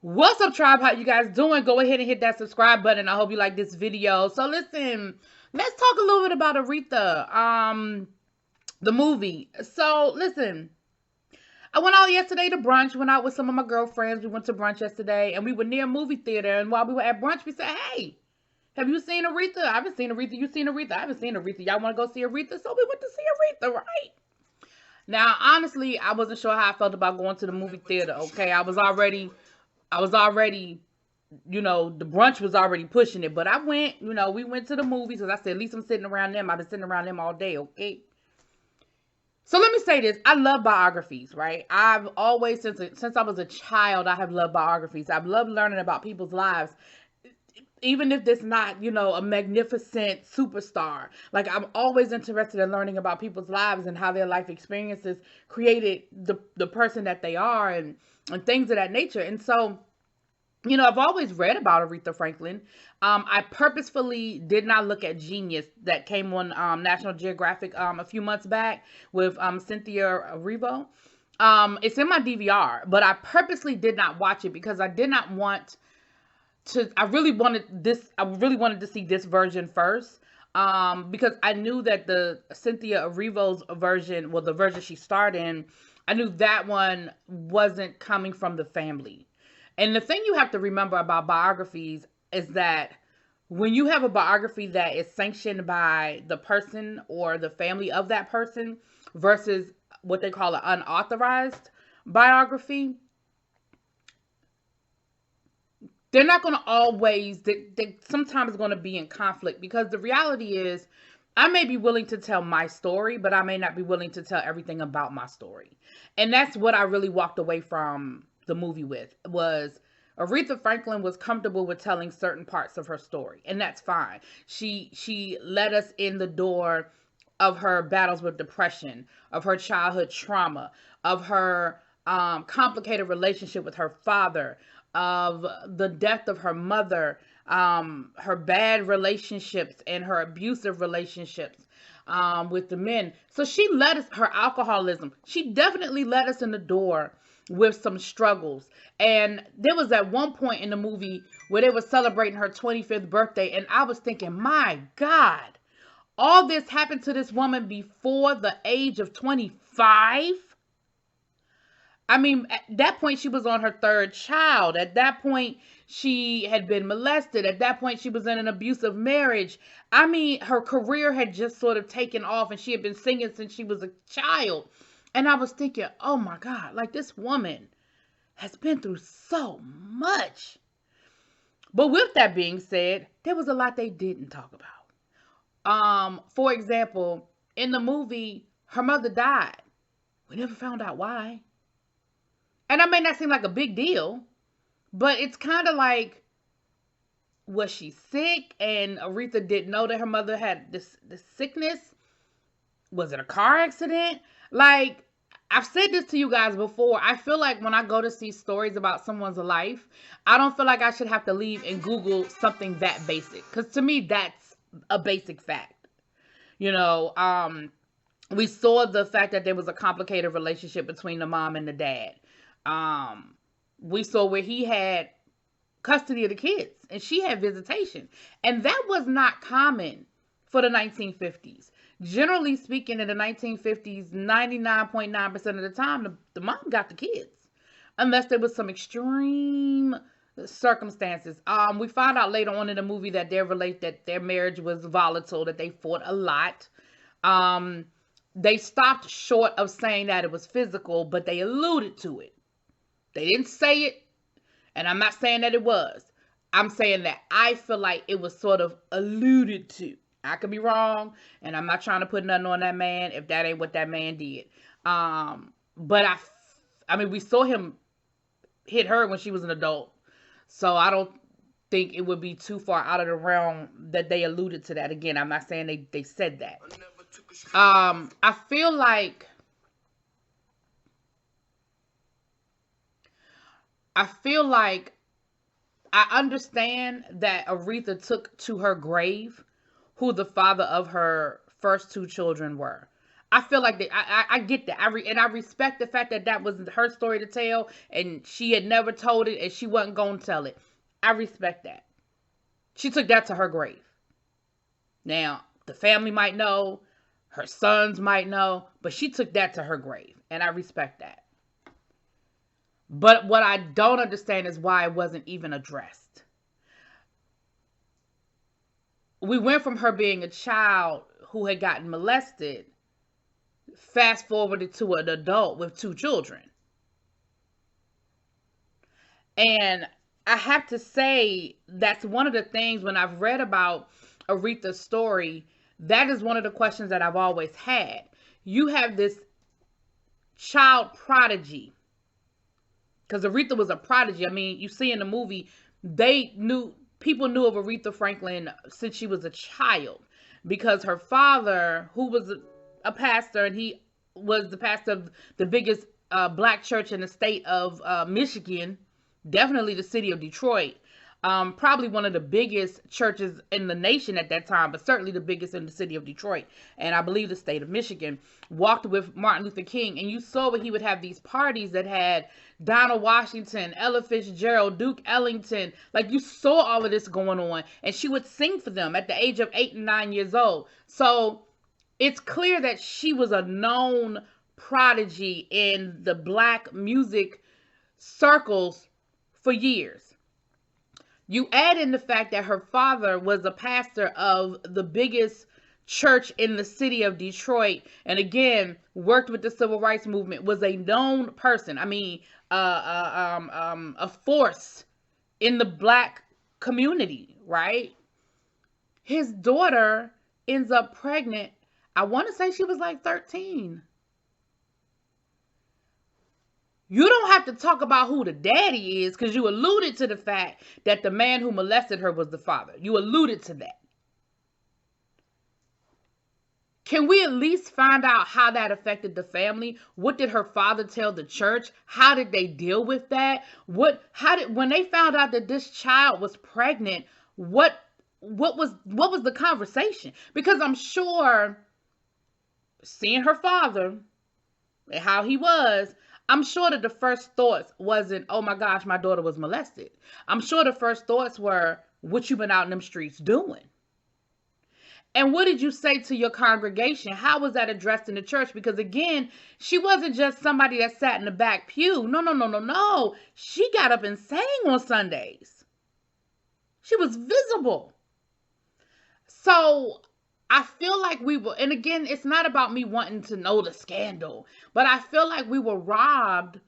What's up, tribe? How you guys doing? Go ahead and hit that subscribe button. I hope you like this video. So listen, let's talk a little bit about Aretha, the movie. So listen, I went out yesterday to brunch. Went out with some of my girlfriends. We went to brunch yesterday, and we were near a movie theater. And while we were at brunch, we said, "Hey, have you seen Aretha? I haven't seen Aretha. You seen Aretha? I haven't seen Aretha. Y'all want to go see Aretha?" So we went to see Aretha, right? Now, honestly, I wasn't sure how I felt about going to the movie theater. Okay, I was already, the brunch was already pushing it, but I went, we went to the movies because I said, at least I'm sitting around them. I've been sitting around them all day, okay? So let me say this. I love biographies, right? I've always, since I was a child, I have loved biographies. I've loved learning about people's lives, even if it's not, a magnificent superstar. Like, I'm always interested in learning about people's lives and how their life experiences created the person that they are and things of that nature. And so, I've always read about Aretha Franklin. I purposefully did not look at Genius that came on National Geographic a few months back with Cynthia Erivo. It's in my DVR, but I purposely did not watch it because I did not want to. I really wanted to see this version first. Because I knew that the Cynthia Erivo's version, well, the version she starred in, I knew that one wasn't coming from the family. And the thing you have to remember about biographies is that when you have a biography that is sanctioned by the person or the family of that person versus what they call an unauthorized biography, they're not going to always, they sometimes going to be in conflict because the reality is I may be willing to tell my story, but I may not be willing to tell everything about my story. And that's what I really walked away from the movie with, was Aretha Franklin was comfortable with telling certain parts of her story, and that's fine. She let us in the door of her battles with depression, of her childhood trauma, of her complicated relationship with her father, of the death of her mother, her bad relationships and her abusive relationships with the men. So she let us, her alcoholism, she definitely let us in the door with some struggles. And there was at one point in the movie where they were celebrating her 25th birthday, and I was thinking, my God, all this happened to this woman before the age of 25. I mean, at that point, she was on her third child. At that point, she had been molested. At that point, she was in an abusive marriage. I mean, her career had just sort of taken off and she had been singing since she was a child. And I was thinking, oh my God, like this woman has been through so much. But with that being said, there was a lot they didn't talk about. For example, in the movie, her mother died. We never found out why. And that may not seem like a big deal, but it's kind of like, was she sick and Aretha didn't know that her mother had this sickness? Was it a car accident? Like, I've said this to you guys before. I feel like when I go to see stories about someone's life, I don't feel like I should have to leave and Google something that basic. Because to me, that's a basic fact. You know, we saw the fact that there was a complicated relationship between the mom and the dad. We saw where he had custody of the kids and she had visitation. And that was not common for the 1950s. Generally speaking, in the 1950s, 99.9% of the time, the mom got the kids. Unless there was some extreme circumstances. We found out later on in the movie that their marriage was volatile, that they fought a lot. They stopped short of saying that it was physical, but they alluded to it. They didn't say it, and I'm not saying that it was. I'm saying that I feel like it was sort of alluded to. I could be wrong, and I'm not trying to put nothing on that man if that ain't what that man did. But I mean, we saw him hit her when she was an adult, so I don't think it would be too far out of the realm that they alluded to that. Again, I'm not saying they said that. I feel like I understand that Aretha took to her grave who the father of her first two children were. I feel like that. I get that. And I respect the fact that that was her story to tell, and she had never told it, and she wasn't going to tell it. I respect that. She took that to her grave. Now, the family might know, her sons might know, but she took that to her grave, and I respect that. But what I don't understand is why it wasn't even addressed. We went from her being a child who had gotten molested, fast forwarded to an adult with 2 children. And I have to say, that's one of the things when I've read about Aretha's story, that is one of the questions that I've always had. You have this child prodigy, because Aretha was a prodigy. I mean, you see in the movie, people knew of Aretha Franklin since she was a child, because her father, who was a pastor, and he was the pastor of the biggest black church in the state of Michigan, definitely the city of Detroit, probably one of the biggest churches in the nation at that time, but certainly the biggest in the city of Detroit, and I believe the state of Michigan, walked with Martin Luther King, and you saw where he would have these parties that had Donald Washington, Ella Fitzgerald, Duke Ellington. Like, you saw all of this going on, and she would sing for them at the age of 8 and 9 years old. So it's clear that she was a known prodigy in the black music circles for years. You add in the fact that her father was a pastor of the biggest church in the city of Detroit, and again, worked with the civil rights movement, was a known person. I mean, a force in the black community, right? His daughter ends up pregnant. I want to say she was like 13. You don't have to talk about who the daddy is, because you alluded to the fact that the man who molested her was the father. You alluded to that. Can we at least find out how that affected the family? What did her father tell the church? How did they deal with that? When they found out that this child was pregnant, what was the conversation? Because I'm sure, seeing her father and how he was, I'm sure that the first thoughts wasn't, oh my gosh, my daughter was molested. I'm sure the first thoughts were, what you been out in them streets doing? And what did you say to your congregation? How was that addressed in the church? Because again, she wasn't just somebody that sat in the back pew. No. She got up and sang on Sundays. She was visible. So I feel like we were, and again, it's not about me wanting to know the scandal, but I feel like we were robbed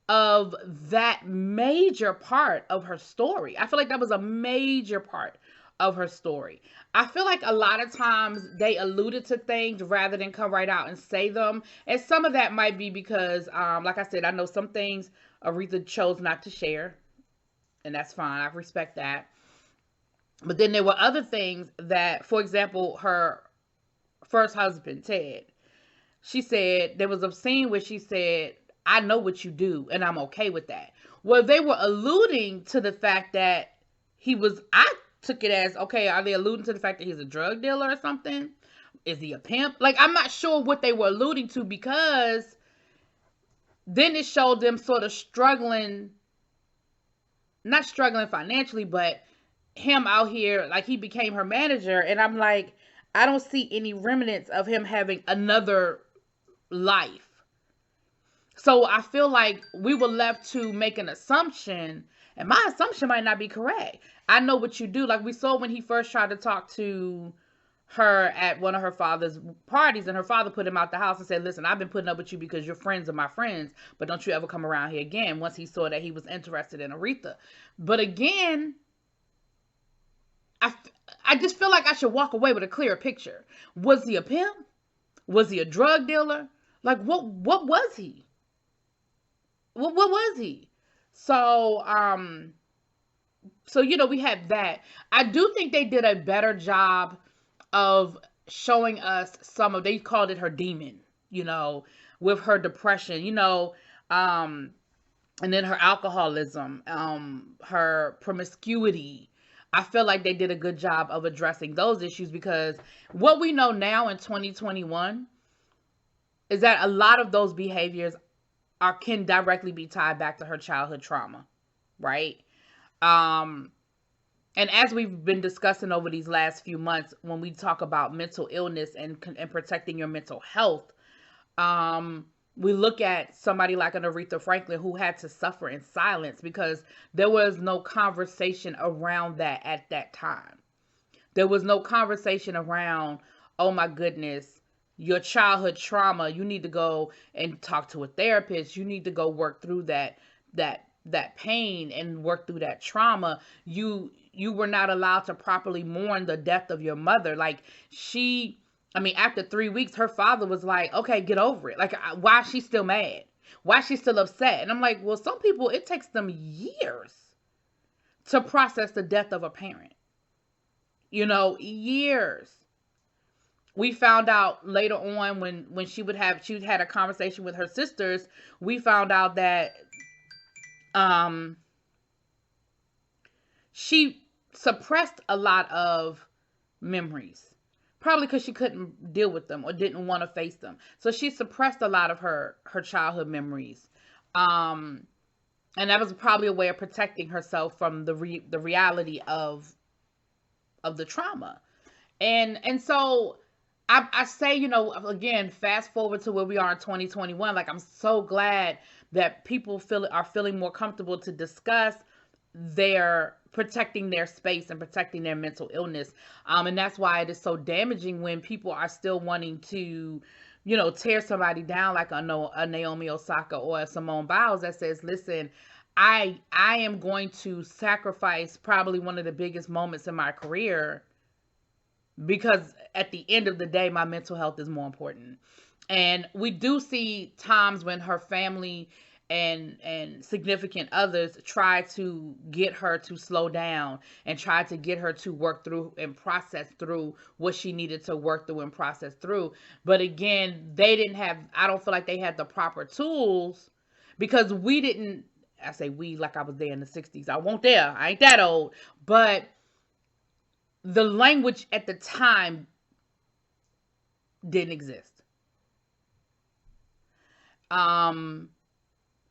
of that major part of her story. I feel like that was a major part of her story. I feel like a lot of times they alluded to things rather than come right out and say them. And some of that might be because, like I said, I know some things Aretha chose not to share, and that's fine. I respect that. But then there were other things that, for example, her first husband, Ted, she said, there was a scene where she said, I know what you do, and I'm okay with that. Well, they were alluding to the fact that I took it as, okay, are they alluding to the fact that he's a drug dealer or something? Is he a pimp? Like, I'm not sure what they were alluding to, because then it showed them sort of struggling, not struggling financially, but him out here, like he became her manager. And I'm like, I don't see any remnants of him having another life. So I feel like we were left to make an assumption, and my assumption might not be correct. I know what you do. Like we saw when he first tried to talk to her at one of her father's parties, and her father put him out the house and said, listen, I've been putting up with you because your friends are my friends, but don't you ever come around here again, once he saw that he was interested in Aretha. But again, I just feel like I should walk away with a clearer picture. Was he a pimp? Was he a drug dealer? Like, what was he? What was he? So, we had that. I do think they did a better job of showing us they called it her demon, with her depression, and then her alcoholism, her promiscuity. I feel like they did a good job of addressing those issues, because what we know now in 2021, is that a lot of those behaviors can directly be tied back to her childhood trauma, right? Um, and as we've been discussing over these last few months, when we talk about mental illness and protecting your mental health, um, we look at somebody like an Aretha Franklin who had to suffer in silence because there was no conversation around that at that time. There was no conversation around, oh my goodness, your childhood trauma. You need to go and talk to a therapist. You need to go work through that pain and work through that trauma. You were not allowed to properly mourn the death of your mother. Like after 3 weeks, her father was like, okay, get over it. Like, why is she still mad? Why is she still upset? And I'm like, well, some people, it takes them years to process the death of a parent. Years. We found out later on when she had a conversation with her sisters, we found out that she suppressed a lot of memories. Probably because she couldn't deal with them or didn't want to face them. So she suppressed a lot of her childhood memories. And that was probably a way of protecting herself from the reality of the trauma. And so I say, again, fast forward to where we are in 2021. Like, I'm so glad that people are feeling more comfortable to discuss their protecting their space and protecting their mental illness. And that's why it is so damaging when people are still wanting to, tear somebody down, like a Naomi Osaka or a Simone Biles that says, listen, I am going to sacrifice probably one of the biggest moments in my career because at the end of the day, my mental health is more important. And we do see times when her family and significant others try to get her to slow down and try to get her to work through and process through what she needed to work through and process through. But again, I don't feel like they had the proper tools because I say we like I was there in the 60s. I won't there. I ain't that old. But the language at the time didn't exist.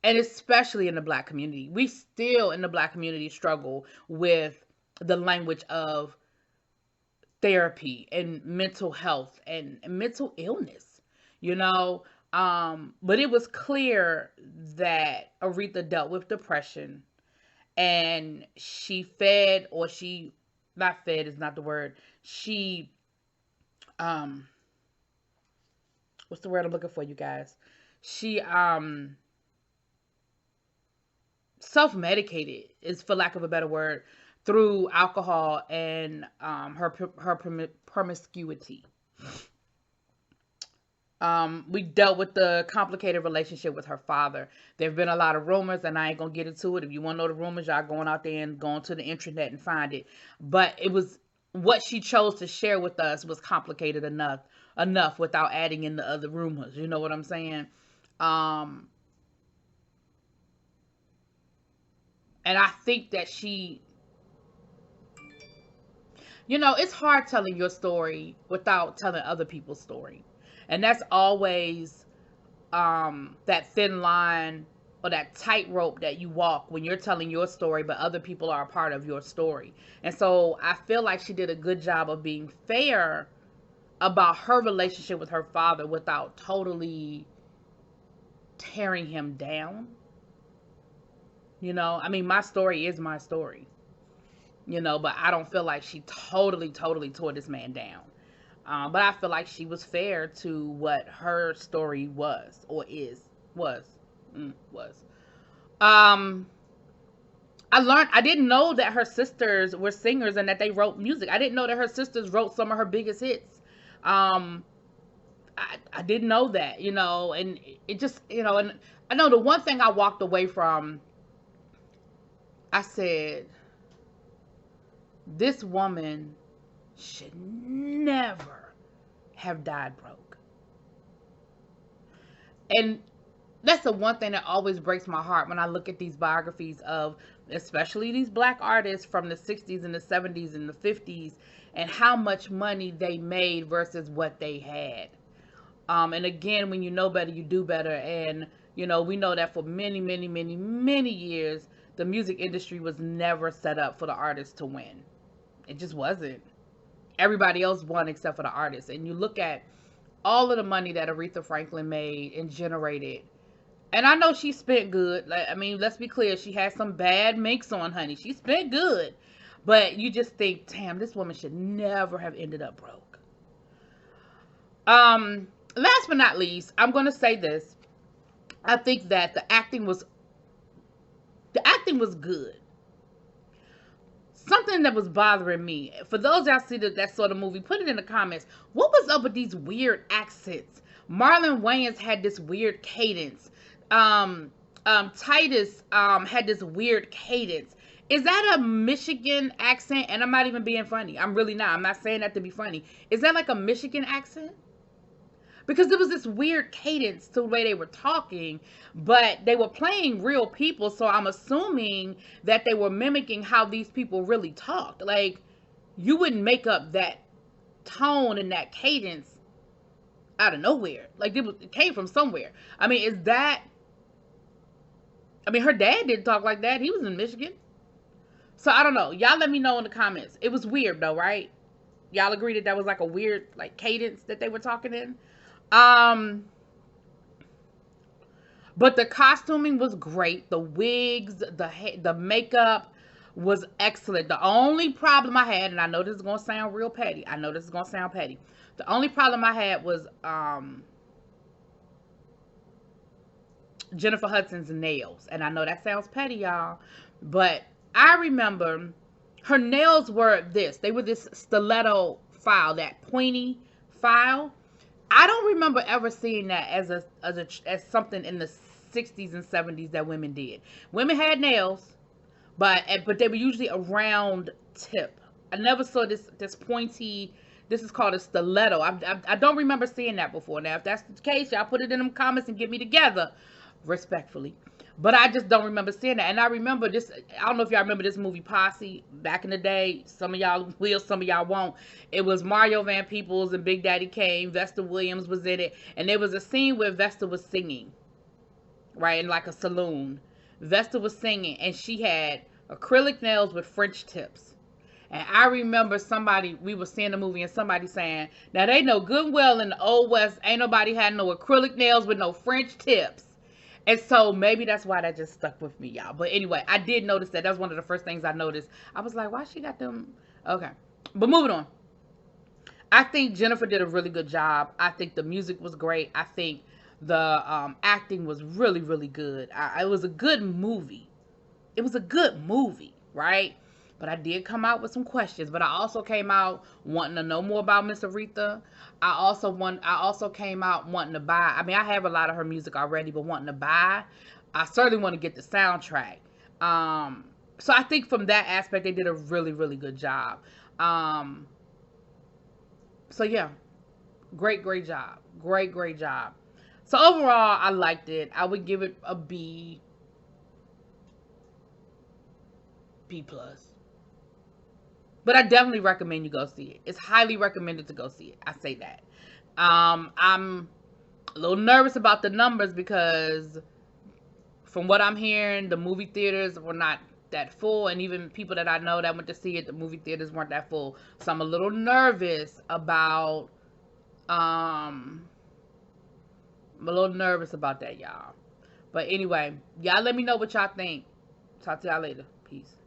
And especially in the Black community. We still in the Black community struggle with the language of therapy and mental health and mental illness, but it was clear that Aretha dealt with depression and not fed is not the word. She, what's the word I'm looking for, you guys? She, self-medicated is, for lack of a better word, through alcohol and her promiscuity. We dealt with the complicated relationship with her father. There have been a lot of rumors, and I ain't gonna get into it. If you want to know the rumors, y'all going out there and going to the internet and find it. But it was what she chose to share with us was complicated enough without adding in the other rumors. You know what I'm saying? And I think that it's hard telling your story without telling other people's story. And that's always that thin line or that tightrope that you walk when you're telling your story, but other people are a part of your story. And so I feel like she did a good job of being fair about her relationship with her father without totally tearing him down. My story is my story, but I don't feel like she totally tore this man down. But I feel like she was fair to what her story was or was. I didn't know that her sisters were singers and that they wrote music. I didn't know that her sisters wrote some of her biggest hits. I didn't know that, and it just, and I know the one thing I walked away from, I said, this woman should never have died broke. And that's the one thing that always breaks my heart when I look at these biographies of especially these Black artists from the 60s and the 70s and the 50s and how much money they made versus what they had. And again, when you know better, you do better. And, you know, we know that for many, many, many, many years, the music industry was never set up for the artist to win. It just wasn't. Everybody else won except for the artist. And you look at all of the money that Aretha Franklin made and generated. And I know she spent good. Like, I mean, let's be clear. She had some bad makes on, honey. She spent good. But you just think, damn, this woman should never have ended up broke. Last but not least, I'm going to say this. I think that the acting was good. Something that was bothering me. For those y'all see that sort of movie, put it in the comments. What was up with these weird accents? Marlon Wayans had this weird cadence. Titus had this weird cadence. Is that a Michigan accent? And I'm not even being funny. I'm really not. I'm not saying that to be funny. Is that like a Michigan accent? Because there was this weird cadence to the way they were talking, but they were playing real people, so I'm assuming that they were mimicking how these people really talked. Like, you wouldn't make up that tone and that cadence out of nowhere. Like, it came from somewhere. I mean, her dad didn't talk like that. He was in Michigan. So, I don't know. Y'all let me know in the comments. It was weird, though, right? Y'all agree that was like a weird, like, cadence that they were talking in? But the costuming was great. The wigs, the makeup was excellent. The only problem I had, and I know this is going to sound real petty. The only problem I had was, Jennifer Hudson's nails. And I know that sounds petty, y'all, but I remember her nails were this. They were this stiletto file, that pointy file. I don't remember ever seeing that as something in the 60s and 70s that women did. Women had nails, but they were usually a round tip. I never saw this pointy. This is called a stiletto. I don't remember seeing that before. Now, if that's the case, y'all put it in them comments and get me together, respectfully. But I just don't remember seeing that. And I remember this. I don't know if y'all remember this movie Posse back in the day. Some of y'all will, some of y'all won't. It was Mario Van Peebles and Big Daddy Kane. Vesta Williams was in it. And there was a scene where Vesta was singing, right, in like a saloon. Vesta was singing, and she had acrylic nails with French tips. And I remember we were seeing the movie and somebody saying, now they know good and well in the Old West, ain't nobody had no acrylic nails with no French tips. And so maybe that's why that just stuck with me, y'all. But anyway, I did notice that. That was one of the first things I noticed. I was like, why she got them? Okay. But moving on. I think Jennifer did a really good job. I think the music was great. I think the acting was really, really good. It was a good movie. It was a good movie, right? But I did come out with some questions. But I also came out wanting to know more about Miss Aretha. I also came out wanting to buy. I mean, I have a lot of her music already, but wanting to buy. I certainly want to get the soundtrack. So I think from that aspect, they did a really, really good job. So yeah, great job. Great job. So overall, I liked it. I would give it a B+. But I definitely recommend you go see it. It's highly recommended to go see it. I say that. I'm a little nervous about the numbers because from what I'm hearing, the movie theaters were not that full. And even people that I know that went to see it, the movie theaters weren't that full. So I'm a little nervous about, that, y'all. But anyway, y'all let me know what y'all think. Talk to y'all later. Peace.